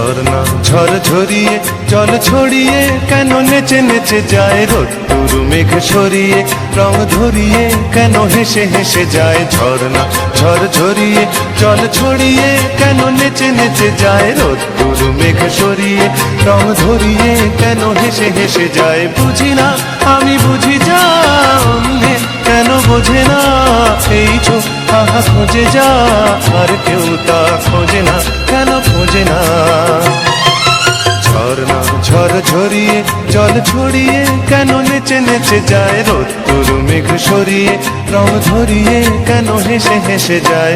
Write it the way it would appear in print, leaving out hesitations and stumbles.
ঝর্ণা ঝড় ঝরিয়ে জল ছড়িয়ে কেন নেচে নেচে যায় রোদ্দুর মেঘ সরিয়ে রং ধরিয়ে কেন হেসে হেসে যায় ঝর্ণা ঝড় ঝরিয়ে জল ছড়িয়ে কেন নেচে নেচে যায় রোদ্দুর মেঘ সরিয়ে রং ধরিয়ে কেন হেসে হেসে যায় বুঝি না আমি বুঝি যা অন্যে কেন বোঝে না এই চোখ আহা খোঁজে যা আর কেউ তা খোঁজে না কেন খোঁজে না ঝর্ণা ঝড় ঝরিয়ে জল ছড়িয়ে কেন নেচে নেচে যায় রোদ্দুর মেঘ সরিয়ে রং ধরিয়ে কেন হেসে হেসে যায়